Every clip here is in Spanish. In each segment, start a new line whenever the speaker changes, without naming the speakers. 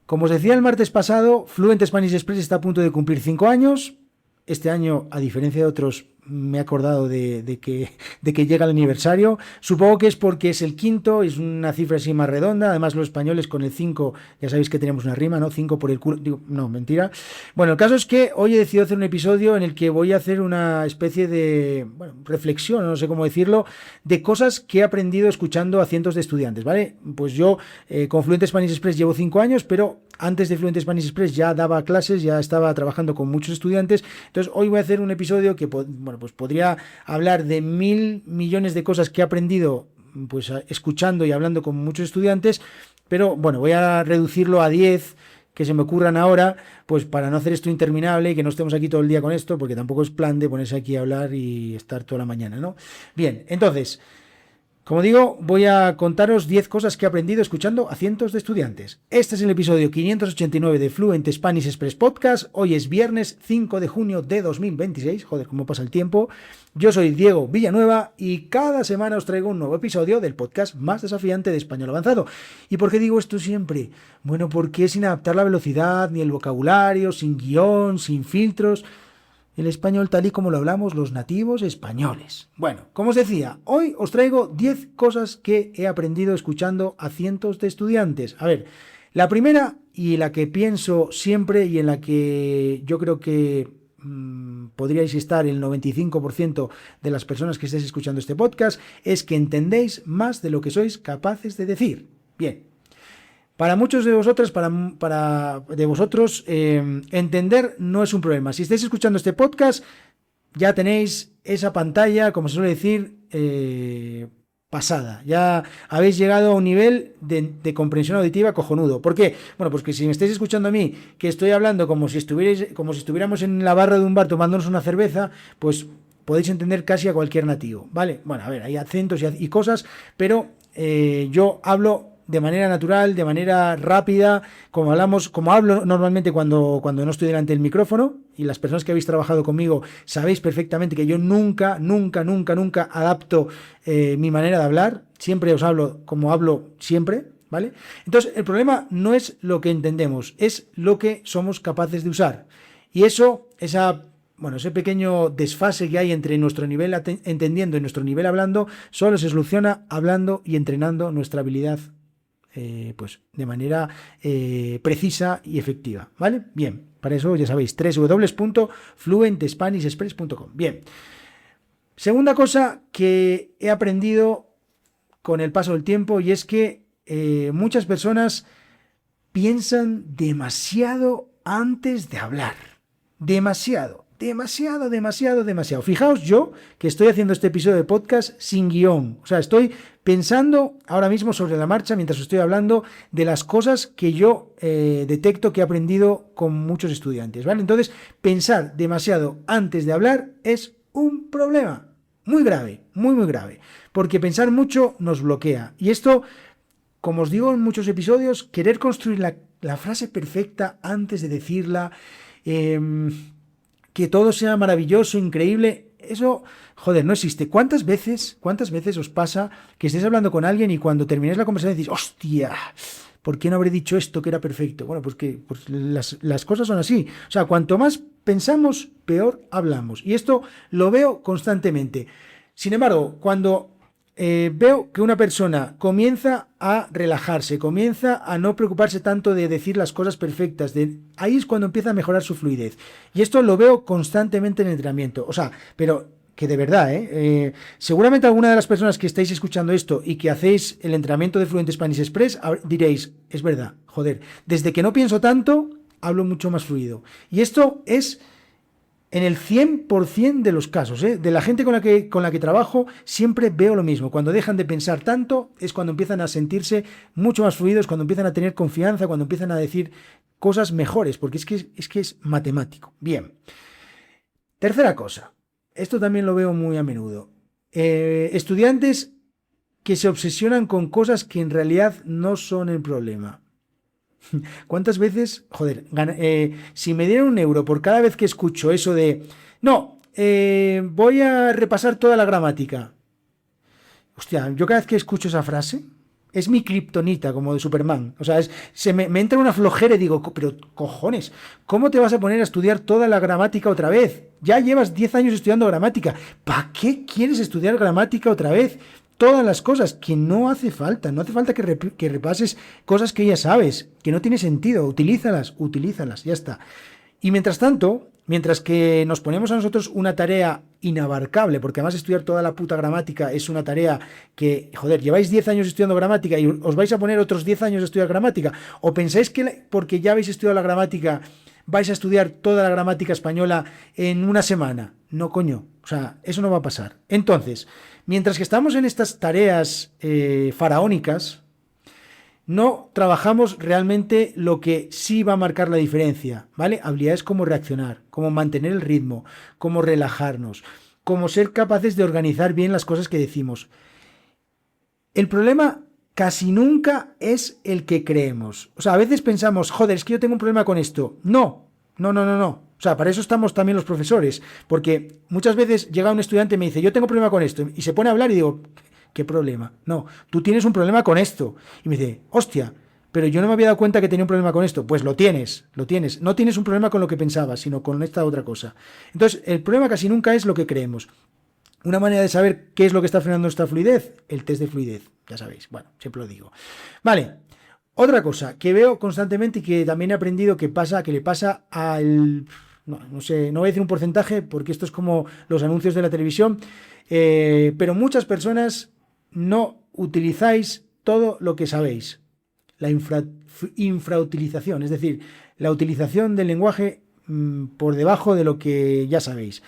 Como os decía el martes pasado, Fluent Spanish Express está a punto de cumplir 5 años. Este año, a diferencia de otros, me he acordado de que llega el aniversario. Supongo que es porque es el quinto, es una cifra así más redonda. Además, los españoles con el 5, ya sabéis que tenemos una rima, ¿no? 5 por el culo. Digo, no, mentira. Bueno, el caso es que hoy he decidido hacer un episodio en el que voy a hacer una especie de reflexión, no sé cómo decirlo, de cosas que he aprendido escuchando a cientos de estudiantes, ¿vale? Pues yo con Fluent Spanish Express llevo 5 años, pero antes de Fluent Spanish Express ya daba clases, ya estaba trabajando con muchos estudiantes. Entonces hoy voy a hacer un episodio que pues podría hablar de 1000 millones de cosas que he aprendido pues escuchando y hablando con muchos estudiantes, pero bueno, voy a reducirlo a 10 que se me ocurran ahora, pues para no hacer esto interminable y que no estemos aquí todo el día con esto, porque tampoco es plan de ponerse aquí a hablar y estar toda la mañana, ¿no? Bien, entonces, como digo, voy a contaros 10 cosas que he aprendido escuchando a cientos de estudiantes. Este es el episodio 589 de Fluent Spanish Express Podcast. Hoy es viernes 5 de junio de 2026. Joder, cómo pasa el tiempo. Yo soy Diego Villanueva y cada semana os traigo un nuevo episodio del podcast más desafiante de español avanzado. ¿Y por qué digo esto siempre? Bueno, porque sin adaptar la velocidad ni el vocabulario, sin guión, sin filtros. El español tal y como lo hablamos los nativos españoles. Bueno, como os decía, hoy os traigo 10 cosas que he aprendido escuchando a cientos de estudiantes. A ver, la primera y la que pienso siempre y en la que yo creo que podríais estar el 95% de las personas que estéis escuchando este podcast es que entendéis más de lo que sois capaces de decir. Bien. Para muchos de vosotros, entender no es un problema. Si estáis escuchando este podcast, ya tenéis esa pantalla, como se suele decir, pasada. Ya habéis llegado a un nivel de comprensión auditiva cojonudo. ¿Por qué? Bueno, pues que si me estáis escuchando a mí, que estoy hablando como si estuviéramos en la barra de un bar tomándonos una cerveza, pues podéis entender casi a cualquier nativo, ¿vale? Bueno, a ver, hay acentos y cosas, pero yo hablo de manera natural, de manera rápida, como hablo normalmente cuando no estoy delante del micrófono, y las personas que habéis trabajado conmigo sabéis perfectamente que yo nunca adapto mi manera de hablar, siempre os hablo como hablo siempre, ¿vale? Entonces, el problema no es lo que entendemos, es lo que somos capaces de usar. Y ese pequeño desfase que hay entre nuestro nivel entendiendo y nuestro nivel hablando, solo se soluciona hablando y entrenando nuestra habilidad pues de manera precisa y efectiva, ¿vale? Bien, para eso ya sabéis, www.fluentspanishexpress.com. Bien, segunda cosa que he aprendido con el paso del tiempo y es que muchas personas piensan demasiado antes de hablar, demasiado. Fijaos yo que estoy haciendo este episodio de podcast sin guión. O sea, estoy pensando ahora mismo sobre la marcha mientras estoy hablando de las cosas que yo detecto que he aprendido con muchos estudiantes, ¿vale? Entonces, pensar demasiado antes de hablar es un problema muy grave, muy grave. Porque pensar mucho nos bloquea. Y esto, como os digo en muchos episodios, querer construir la frase perfecta antes de decirla, que todo sea maravilloso, increíble, eso, joder, no existe. ¿Cuántas veces os pasa que estés hablando con alguien y cuando terminéis la conversación decís, hostia, ¿por qué no habré dicho esto que era perfecto? Bueno, pues que las cosas son así. O sea, cuanto más pensamos, peor hablamos. Y esto lo veo constantemente. Sin embargo, cuando veo que una persona comienza a relajarse, comienza a no preocuparse tanto de decir las cosas perfectas, ahí es cuando empieza a mejorar su fluidez. Y esto lo veo constantemente en el entrenamiento. O sea, pero que de verdad, seguramente alguna de las personas que estáis escuchando esto y que hacéis el entrenamiento de Fluent Spanish Express, diréis, es verdad, joder, desde que no pienso tanto, hablo mucho más fluido. Y esto es en el 100% de los casos, de la gente con la que trabajo, siempre veo lo mismo. Cuando dejan de pensar tanto es cuando empiezan a sentirse mucho más fluidos, cuando empiezan a tener confianza, cuando empiezan a decir cosas mejores, porque es que es matemático. Bien. Tercera cosa. Esto también lo veo muy a menudo. Estudiantes que se obsesionan con cosas que en realidad no son el problema. ¿Cuántas veces, joder, si me dieran 1 euro por cada vez que escucho eso de, no, voy a repasar toda la gramática? Hostia, yo cada vez que escucho esa frase, Es mi kriptonita, como de Superman. O sea, me entra una flojera y digo, pero cojones, ¿cómo te vas a poner a estudiar toda la gramática otra vez? Ya llevas 10 años estudiando gramática. ¿Para qué quieres estudiar gramática otra vez? Todas las cosas que no hace falta. No hace falta que repases cosas que ya sabes, que no tiene sentido. Utilízalas, ya está. Y mientras tanto, mientras que nos ponemos a nosotros una tarea inabarcable, porque además estudiar toda la puta gramática es una tarea que, joder, lleváis 10 años estudiando gramática y os vais a poner otros 10 años a estudiar gramática, o pensáis que porque ya habéis estudiado la gramática vais a estudiar toda la gramática española en una semana. No, coño, o sea, eso no va a pasar. Entonces, mientras que estamos en estas tareas faraónicas, no trabajamos realmente lo que sí va a marcar la diferencia, ¿vale? Habilidades como reaccionar, como mantener el ritmo, como relajarnos, como ser capaces de organizar bien las cosas que decimos. El problema casi nunca es el que creemos. O sea, a veces pensamos, joder, es que yo tengo un problema con esto. No. O sea, para eso estamos también los profesores, porque muchas veces llega un estudiante y me dice, yo tengo problema con esto, y se pone a hablar y digo, ¿qué problema? No, tú tienes un problema con esto. Y me dice, hostia, pero yo no me había dado cuenta que tenía un problema con esto. Pues lo tienes. No tienes un problema con lo que pensabas, sino con esta otra cosa. Entonces, el problema casi nunca es lo que creemos. Una manera de saber qué es lo que está frenando nuestra fluidez, el test de fluidez, ya sabéis. Bueno, siempre lo digo. Vale, otra cosa que veo constantemente y que también he aprendido que le pasa al... No sé, no voy a decir un porcentaje porque esto es como los anuncios de la televisión, pero muchas personas no utilizáis todo lo que sabéis. La infrautilización, es decir, la utilización del lenguaje por debajo de lo que ya sabéis.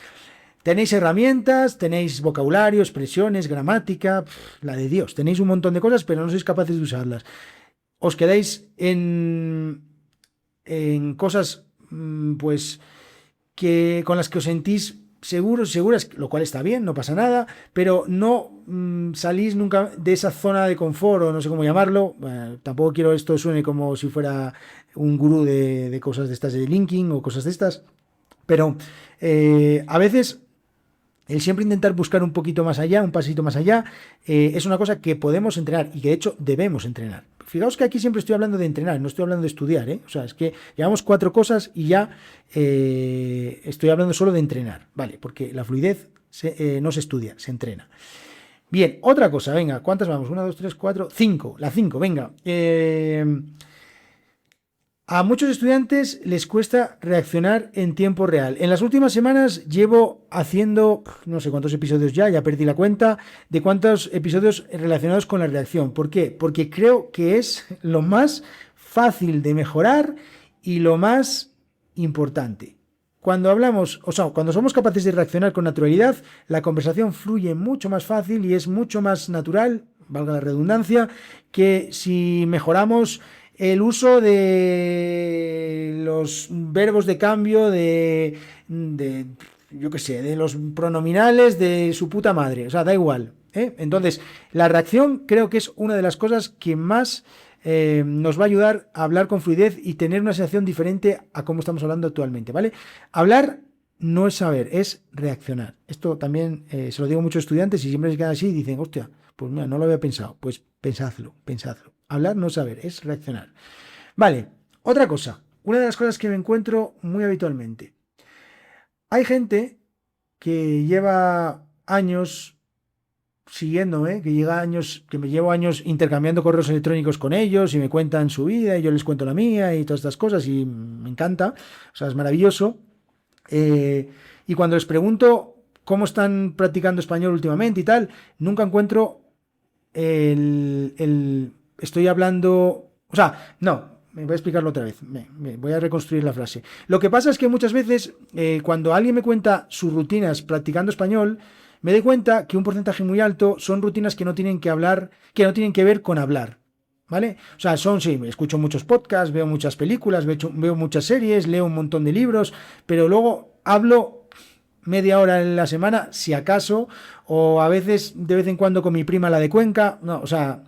Tenéis herramientas, tenéis vocabulario, expresiones, gramática, la de Dios. Tenéis un montón de cosas, pero no sois capaces de usarlas. Os quedáis en cosas, pues, que con las que os sentís seguros, seguras, lo cual está bien, no pasa nada, pero no salís nunca de esa zona de confort, o no sé cómo llamarlo. Tampoco quiero esto suene como si fuera un gurú de cosas de estas de linking o cosas de estas, pero a veces el siempre intentar buscar un poquito más allá, un pasito más allá, es una cosa que podemos entrenar y que de hecho debemos entrenar. Fijaos que aquí siempre estoy hablando de entrenar, no estoy hablando de estudiar, ¿eh? O sea, es que llevamos 4 cosas y ya estoy hablando solo de entrenar, ¿vale? Porque la fluidez no se estudia, se entrena. Bien, otra cosa, venga, ¿cuántas vamos? 1, 2, 3, 4, 5, la 5, venga. A muchos estudiantes les cuesta reaccionar en tiempo real. En las últimas semanas llevo haciendo no sé cuántos episodios ya perdí la cuenta de cuántos episodios relacionados con la reacción. ¿Por qué? Porque creo que es lo más fácil de mejorar y lo más importante. Cuando hablamos, o sea, cuando somos capaces de reaccionar con naturalidad, la conversación fluye mucho más fácil y es mucho más natural, valga la redundancia, que si mejoramos el uso de los verbos de cambio yo qué sé, de los pronominales de su puta madre. O sea, da igual, ¿eh? Entonces, la reacción creo que es una de las cosas que más nos va a ayudar a hablar con fluidez y tener una sensación diferente a cómo estamos hablando actualmente, ¿vale? Hablar no es saber, es reaccionar. Esto también se lo digo a muchos estudiantes y siempre se quedan así y dicen, hostia, pues mira, no lo había pensado. Pues pensadlo. Hablar no es saber, es reaccionar. Vale, otra cosa. Una de las cosas que me encuentro muy habitualmente. Hay gente que lleva años siguiéndome, que me llevo años intercambiando correos electrónicos con ellos y me cuentan su vida y yo les cuento la mía y todas estas cosas y me encanta, o sea, es maravilloso. Y cuando les pregunto cómo están practicando español últimamente y tal, nunca encuentro estoy hablando... O sea, no, me voy a explicarlo otra vez, me voy a reconstruir la frase. Lo que pasa es que muchas veces cuando alguien me cuenta sus rutinas practicando español, me doy cuenta que un porcentaje muy alto son rutinas que no tienen que ver con hablar, ¿vale? O sea, sí, escucho muchos podcasts, veo muchas películas, veo muchas series, leo un montón de libros, pero luego hablo media hora en la semana, si acaso, o a veces, de vez en cuando, con mi prima, la de Cuenca. No, o sea,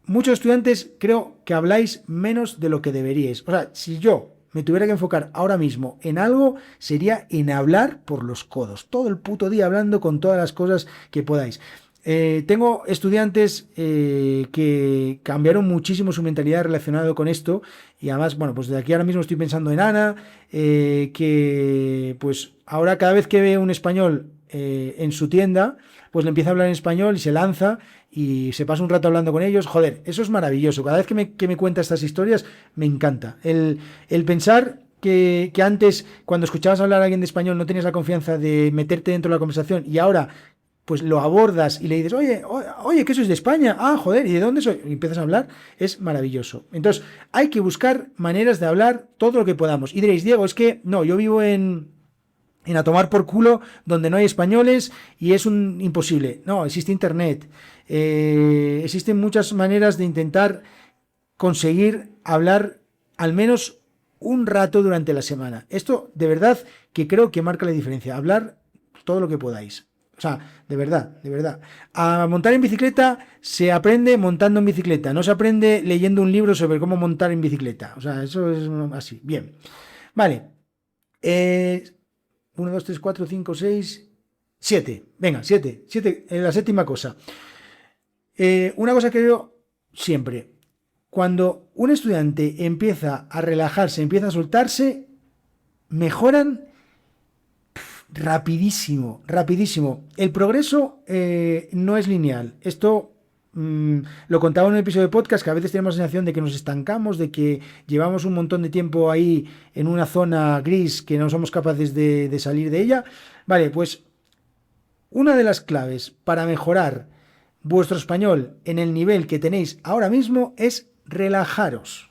muchos estudiantes creo que habláis menos de lo que deberíais. O sea, si yo me tuviera que enfocar ahora mismo en algo, sería en hablar por los codos. Todo el puto día hablando con todas las cosas que podáis. Tengo estudiantes que cambiaron muchísimo su mentalidad relacionado con esto y además, bueno, pues de aquí ahora mismo estoy pensando en Ana, que pues ahora cada vez que ve un español en su tienda, pues le empieza a hablar en español y se lanza y se pasa un rato hablando con ellos. Joder, eso es maravilloso. Cada vez que me cuenta estas historias, me encanta. El pensar que antes, cuando escuchabas hablar a alguien de español, no tenías la confianza de meterte dentro de la conversación y ahora pues lo abordas y le dices, oye, que sois de España, joder, ¿y de dónde soy? Y empiezas a hablar, es maravilloso. Entonces, hay que buscar maneras de hablar todo lo que podamos. Y diréis, Diego, es que no, yo vivo en a tomar por culo donde no hay españoles y es un imposible. No, existe internet. Existen muchas maneras de intentar conseguir hablar al menos un rato durante la semana. Esto de verdad que creo que marca la diferencia. Hablar todo lo que podáis. O sea, de verdad, de verdad. A montar en bicicleta se aprende montando en bicicleta. No se aprende leyendo un libro sobre cómo montar en bicicleta. O sea, eso es así. Bien. Vale. 1, 2, 3, 4, 5, 6, 7. Venga, 7. 7, la séptima cosa. Una cosa que veo siempre. Cuando un estudiante empieza a relajarse, empieza a soltarse, mejoran rapidísimo, rapidísimo. El progreso no es lineal. Esto lo contaba en un episodio de podcast, que a veces tenemos la sensación de que nos estancamos, de que llevamos un montón de tiempo ahí en una zona gris que no somos capaces de salir de ella. Vale, pues una de las claves para mejorar vuestro español en el nivel que tenéis ahora mismo es relajaros.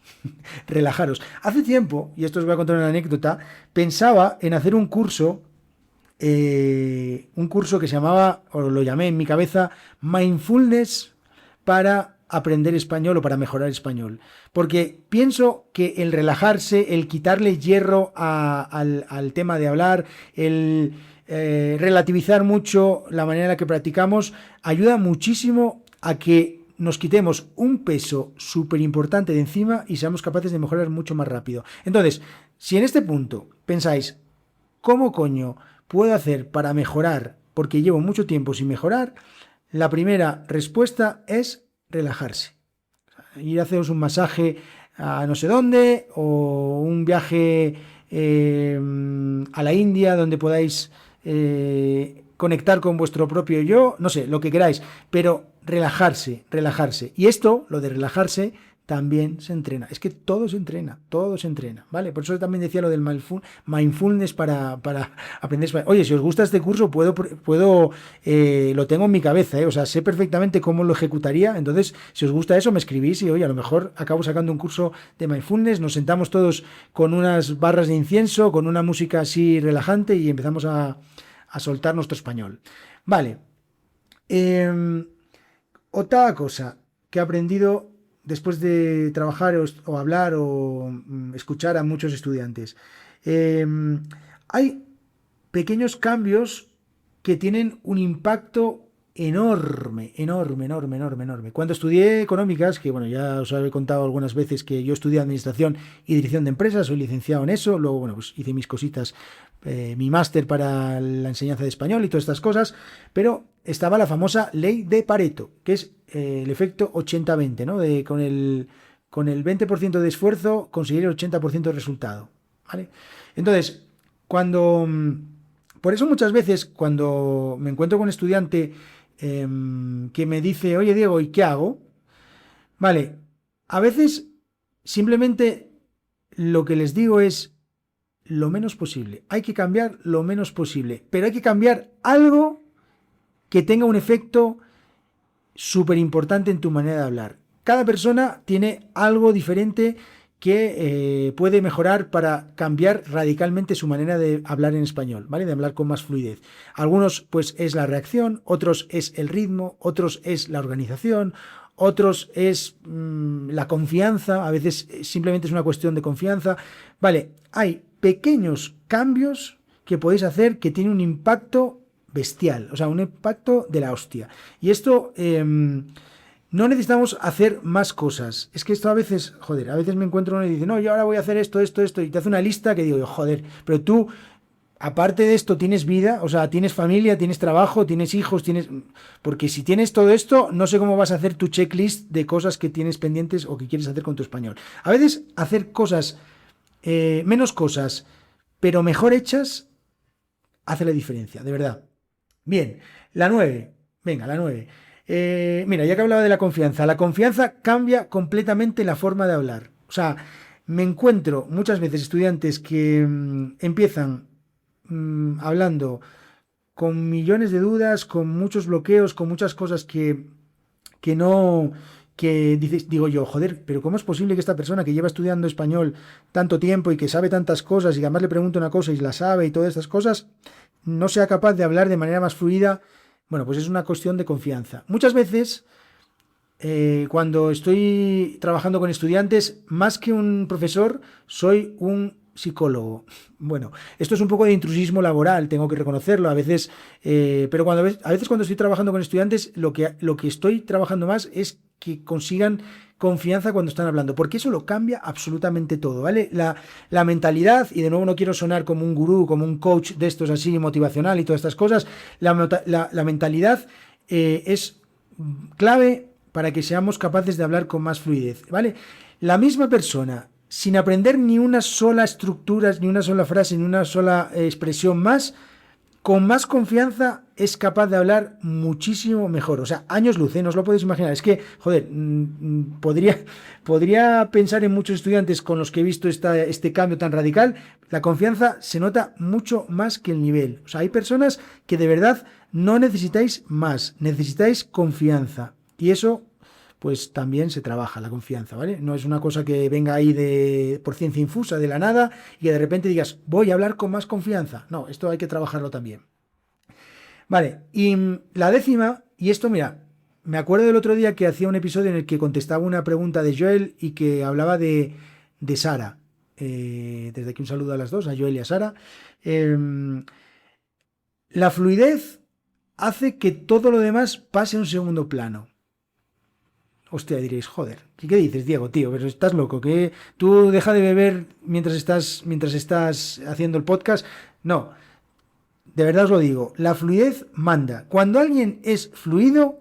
Relajaros. Hace tiempo, y esto os voy a contar una anécdota, pensaba en hacer un curso que se llamaba, o lo llamé en mi cabeza, Mindfulness para aprender español o para mejorar español. Porque pienso que el relajarse, el quitarle hierro al tema de hablar, el relativizar mucho la manera en la que practicamos, ayuda muchísimo a que nos quitemos un peso súper importante de encima y seamos capaces de mejorar mucho más rápido. Entonces, si en este punto pensáis, ¿cómo coño puedo hacer para mejorar? Porque llevo mucho tiempo sin mejorar. La primera respuesta es relajarse. Ir a haceros un masaje a no sé dónde o un viaje a la India donde podáis conectar con vuestro propio yo, no sé, lo que queráis, pero relajarse, relajarse. Y esto, lo de relajarse, también se entrena. Es que todo se entrena, ¿vale? Por eso también decía lo del mindfulness para aprender español. Oye, si os gusta este curso, lo tengo en mi cabeza, ¿eh? O sea, sé perfectamente cómo lo ejecutaría. Entonces, si os gusta eso, me escribís y, oye, a lo mejor acabo sacando un curso de mindfulness, nos sentamos todos con unas barras de incienso, con una música así relajante y empezamos a soltar nuestro español. Vale. Otra cosa que he aprendido después de trabajar o hablar o escuchar a muchos estudiantes. Hay pequeños cambios que tienen un impacto enorme, enorme, enorme, enorme, enorme. Cuando estudié económicas, que bueno, ya os he contado algunas veces que yo estudié administración y dirección de empresas, soy licenciado en eso, luego bueno, pues hice mis cositas, mi máster para la enseñanza de español y todas estas cosas, pero estaba la famosa ley de Pareto, que es el efecto 80-20, ¿no? Con el 20% de esfuerzo conseguir el 80% de resultado, ¿vale? Entonces, por eso muchas veces cuando me encuentro con un estudiante que me dice, oye Diego, ¿y qué hago? Vale, a veces simplemente lo que les digo es lo menos posible. Hay que cambiar lo menos posible, pero hay que cambiar algo que tenga un efecto súper importante en tu manera de hablar. Cada persona tiene algo diferente que puede mejorar para cambiar radicalmente su manera de hablar en español, ¿vale? De hablar con más fluidez. Algunos, pues, es la reacción, otros es el ritmo, otros es la organización, otros es la confianza, a veces simplemente es una cuestión de confianza. Vale, hay pequeños cambios que podéis hacer que tienen un impacto bestial, o sea, un impacto de la hostia. Y esto... no necesitamos hacer más cosas. Es que esto a veces, joder, a veces me encuentro uno y dice, no, yo ahora voy a hacer esto, y te hace una lista que digo, joder, pero tú aparte de esto, tienes vida, o sea, tienes familia, tienes trabajo, tienes hijos, tienes... Porque si tienes todo esto, no sé cómo vas a hacer tu checklist de cosas que tienes pendientes o que quieres hacer con tu español. A veces hacer cosas, menos cosas, pero mejor hechas, hace la diferencia, de verdad. Bien, la 9. Venga, la 9. Mira, ya que hablaba de la confianza cambia completamente la forma de hablar. O sea, me encuentro muchas veces estudiantes que empiezan hablando con millones de dudas, con muchos bloqueos, con muchas cosas que no, que dices, digo yo, joder, pero ¿cómo es posible que esta persona que lleva estudiando español tanto tiempo y que sabe tantas cosas y además le pregunto una cosa y la sabe y todas estas cosas, no sea capaz de hablar de manera más fluida? Bueno, pues es una cuestión de confianza. Muchas veces, cuando estoy trabajando con estudiantes, más que un profesor, soy un psicólogo. Bueno, esto es un poco de intrusismo laboral, tengo que reconocerlo a veces, pero a veces cuando estoy trabajando con estudiantes, lo que estoy trabajando más es que consigan confianza cuando están hablando, porque eso lo cambia absolutamente todo, ¿vale? La mentalidad, y de nuevo no quiero sonar como un gurú, como un coach de estos así motivacional y todas estas cosas, la mentalidad es clave para que seamos capaces de hablar con más fluidez, ¿vale? La misma persona, sin aprender ni una sola estructura, ni una sola frase, ni una sola expresión más, con más confianza es capaz de hablar muchísimo mejor. O sea, años luz, ¿eh? No os lo podéis imaginar. Es que, joder, podría pensar en muchos estudiantes con los que he visto este cambio tan radical. La confianza se nota mucho más que el nivel. O sea, hay personas que de verdad no necesitáis más, necesitáis confianza. Y eso, pues también se trabaja la confianza, ¿vale? No es una cosa que venga ahí por ciencia infusa, de la nada, y que de repente digas, voy a hablar con más confianza. No, esto hay que trabajarlo también. Vale, y la 10ª, y esto, mira, me acuerdo del otro día que hacía un episodio en el que contestaba una pregunta de Joel y que hablaba de Sara. Desde aquí un saludo a las dos, a Joel y a Sara. La fluidez hace que todo lo demás pase a un segundo plano. Hostia, diréis, joder, ¿qué dices, Diego, tío? Pero estás loco, que tú deja de beber mientras estás haciendo el podcast. No, de verdad os lo digo, la fluidez manda. Cuando alguien es fluido,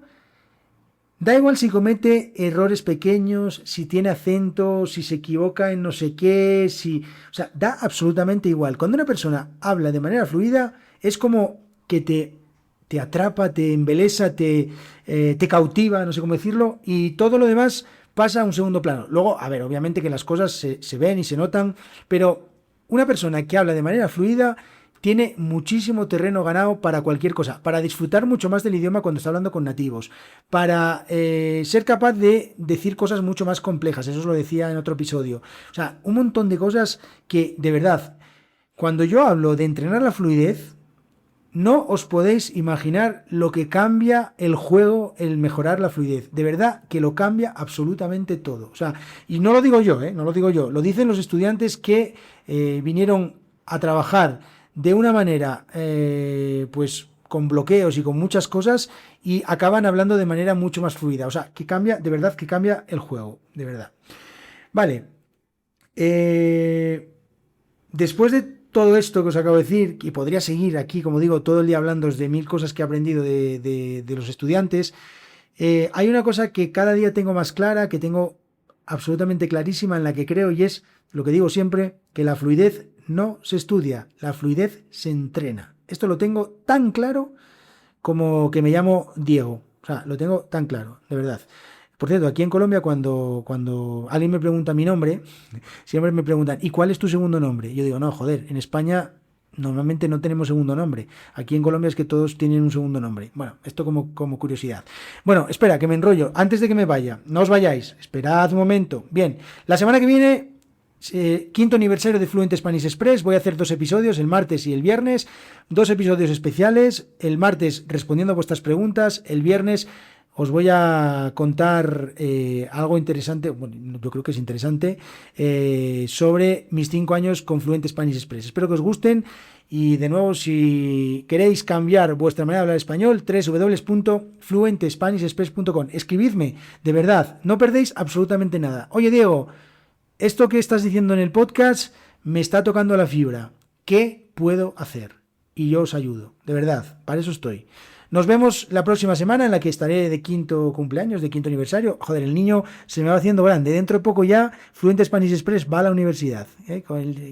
da igual si comete errores pequeños, si tiene acento, si se equivoca en no sé qué, o sea, da absolutamente igual. Cuando una persona habla de manera fluida, es como que te atrapa, te embelesa, te cautiva, no sé cómo decirlo, y todo lo demás pasa a un segundo plano. Luego, a ver, obviamente que las cosas se ven y se notan, pero una persona que habla de manera fluida tiene muchísimo terreno ganado para cualquier cosa, para disfrutar mucho más del idioma cuando está hablando con nativos, para ser capaz de decir cosas mucho más complejas, eso os lo decía en otro episodio. O sea, un montón de cosas que, de verdad, cuando yo hablo de entrenar la fluidez, no os podéis imaginar lo que cambia el juego, el mejorar la fluidez. De verdad que lo cambia absolutamente todo. O sea, y no lo digo yo, no lo digo yo. Lo dicen los estudiantes que vinieron a trabajar de una manera, pues con bloqueos y con muchas cosas y acaban hablando de manera mucho más fluida. O sea, que cambia, de verdad que cambia el juego, de verdad. Vale. Después de todo esto que os acabo de decir, y podría seguir aquí, como digo, todo el día hablando de mil cosas que he aprendido de los estudiantes, hay una cosa que cada día tengo más clara, que tengo absolutamente clarísima, en la que creo, y es lo que digo siempre, que la fluidez no se estudia, la fluidez se entrena. Esto lo tengo tan claro como que me llamo Diego. O sea, lo tengo tan claro, de verdad. Por cierto, aquí en Colombia, cuando alguien me pregunta mi nombre, siempre me preguntan, ¿y cuál es tu segundo nombre? Yo digo, no, joder, en España normalmente no tenemos segundo nombre. Aquí en Colombia es que todos tienen un segundo nombre. Bueno, esto como curiosidad. Bueno, espera, que me enrollo. Antes de que me vaya, no os vayáis. Esperad un momento. Bien, la semana que viene, quinto aniversario de Fluent Spanish Express. Voy a hacer 2 episodios, el martes y el viernes. 2 episodios especiales. El martes respondiendo a vuestras preguntas. El viernes os voy a contar algo interesante, bueno, yo creo que es interesante, sobre mis 5 años con Fluent Spanish Express. Espero que os gusten y de nuevo, si queréis cambiar vuestra manera de hablar español, www.fluentespanishexpress.com. Escribidme, de verdad, no perdéis absolutamente nada. Oye, Diego, esto que estás diciendo en el podcast me está tocando la fibra. ¿qué puedo hacer? Y yo os ayudo, de verdad, para eso estoy. Nos vemos la próxima semana en la que estaré de quinto cumpleaños, de quinto aniversario. Joder, el niño se me va haciendo grande. Dentro de poco ya, Fluent Spanish Express va a la universidad.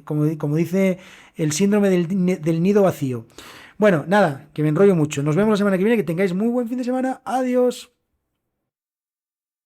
Como dice el síndrome del nido vacío. Bueno, nada, que me enrollo mucho. Nos vemos la semana que viene. Que tengáis muy buen fin de semana. Adiós.